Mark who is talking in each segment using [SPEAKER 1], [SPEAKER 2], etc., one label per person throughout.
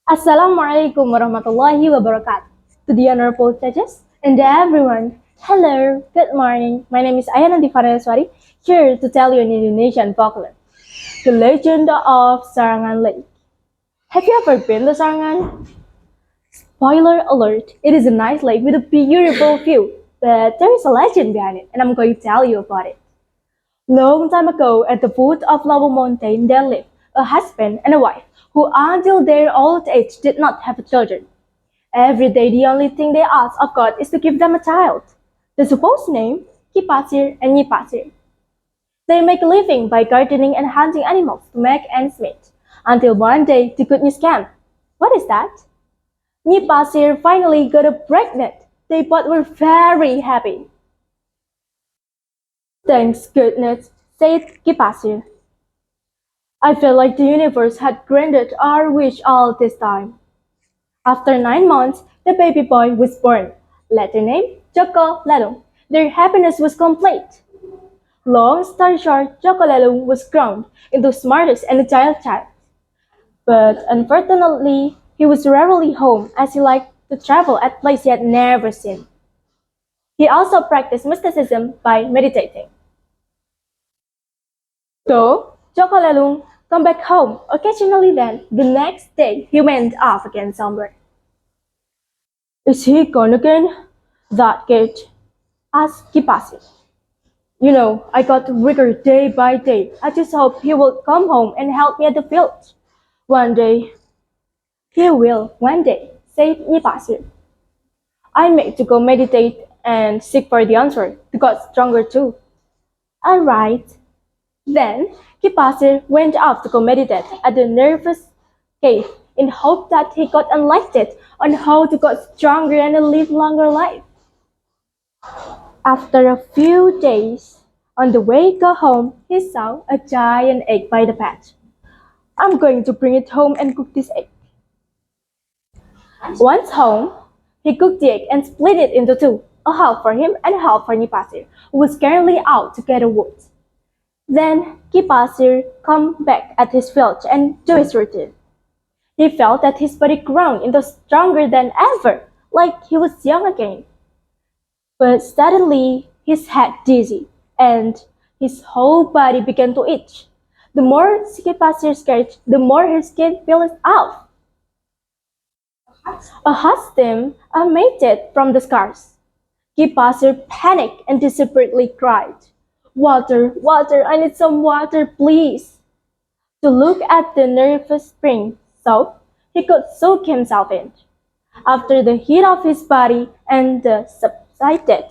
[SPEAKER 1] Assalamualaikum warahmatullahi wabarakatuh. To the honorable judges and everyone, hello, good morning. My name is Nadzifa Nareswari, here to tell you an Indonesian folklore, the legend of Sarangan Lake. Have you ever been to Sarangan? Spoiler alert, it is a nice lake with a beautiful view, but there is a legend behind it, and I'm going to tell you about it. Long time ago, at the foot of Lava Mountain, there lived a husband and a wife who, until their old age, did not have children. Every day, the only thing they ask of God is to give them a child. The supposed name, Kipasir and Nyipasir. They make a living by gardening and hunting animals to make ends meet. Until one day, the good news came. What is that? Nyipasir finally got pregnant. They both were very happy. Thanks goodness, said Kipasir. I felt like the universe had granted our wish all this time. After 9 months, the baby boy was born. Later name, Joko. Their happiness was complete. Long story short, Joko was grown into smartest and agile child. But unfortunately, he was rarely home as he liked to travel at places he had never seen. He also practiced mysticism by meditating. So, Joko come back home occasionally then, the next day he went off again somewhere. Is he gone again? That kid, asked Kipasi. You know, I got weaker day by day. I just hope he will come home and help me at the field. One day. He will, one day, said Nipasi. I make to go meditate and seek for the answer to get stronger too. Alright. Then Kipasi went off to go meditate at the nervous cave in hope that he got enlightened on how to get stronger and live longer life. After a few days, on the way go home, he saw a giant egg by the patch. I'm going to bring it home and cook this egg. Once home, he cooked the egg and split it into two, a half for him and a half for Nipasir, who was currently out to gather wood. Then Kipasir come back at his village and do his routine. He felt that his body grown into stronger than ever, like he was young again. But suddenly his head dizzy, and his whole body began to itch. The more Kipasir scratched, the more her skin peeled off. A husband emerged from the scars. Kipasir panicked and desperately cried, Water, water, I need some water, please. To look at the nervous spring soap he could soak himself in. After the heat of his body and the subsided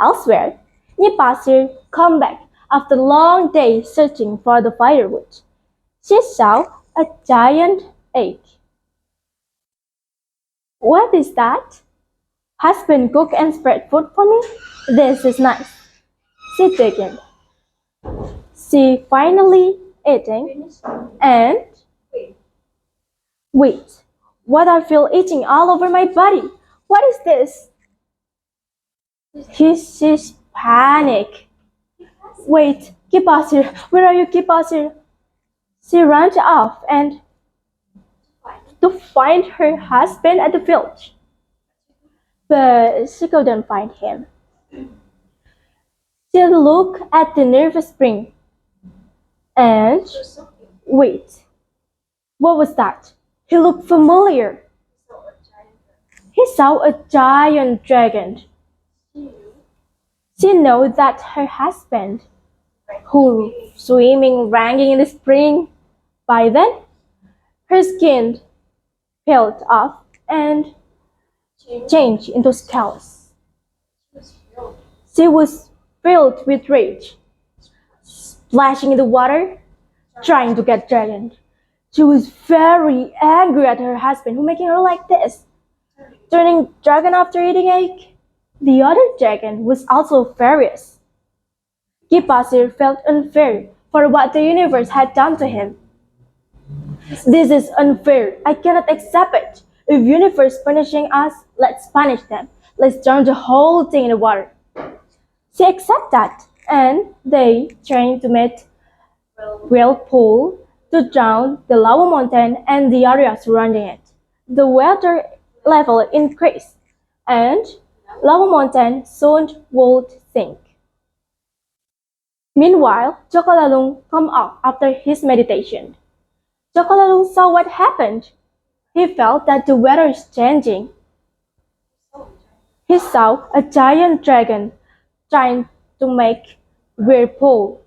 [SPEAKER 1] elsewhere, Nipasir come back after a long day searching for the firewood. She saw a giant egg. What is that? Husband cook and spread food for me? This is nice. She taken. She finally eating and wait, what I feel itching all over my body. What is this? She's panic. Wait, Kipasir, where are you, Kipasir? She ran off and to find her husband at the village. But she couldn't find him. She looked at the nervous spring and wait, what was that? He looked familiar. He saw a giant dragon. She knew that her husband, who swimming ranging in the spring, by then her skin peeled off and changed into scales. She was filled with rage, splashing in the water, trying to get dragon. She was very angry at her husband who making her like this, turning dragon after eating egg. The other dragon was also furious. Kipasir felt unfair for what the universe had done to him. This is unfair. I cannot accept it. If universe punishing us, let's punish them. Let's drown the whole thing in the water. She accepted that, and they trained to meet whirlpool to drown the lava mountain and the area surrounding it. The water level increased, and lava mountain soon would sink. Meanwhile, Joko came up after his meditation. Joko saw what happened. He felt that the weather is changing. He saw a giant dragon trying to make whirlpool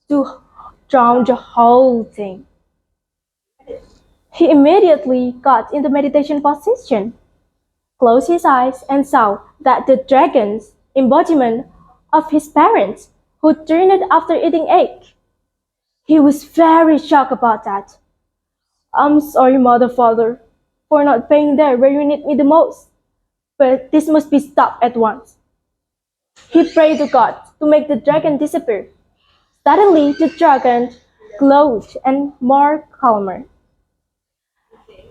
[SPEAKER 1] to drown the whole thing. He immediately got into meditation position, closed his eyes, and saw that the dragon's embodiment of his parents who turned after eating egg. He was very shocked about that. I'm sorry, mother, father, for not being there where you need me the most, but this must be stopped at once. He prayed to God to make the dragon disappear. Suddenly, the dragon glowed and more calmer.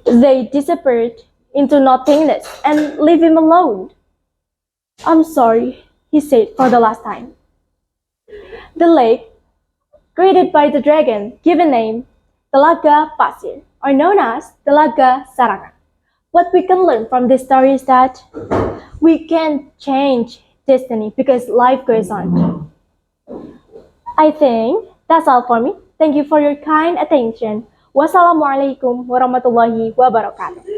[SPEAKER 1] They disappeared into nothingness and leave him alone. I'm sorry, he said for the last time. The lake, created by the dragon, given name Telaga Pasir, or known as Telaga Sarangan. What we can learn from this story is that we can change destiny because life goes on. I think that's all for me. Thank you for your kind attention. Wassalamualaikum warahmatullahi wabarakatuh.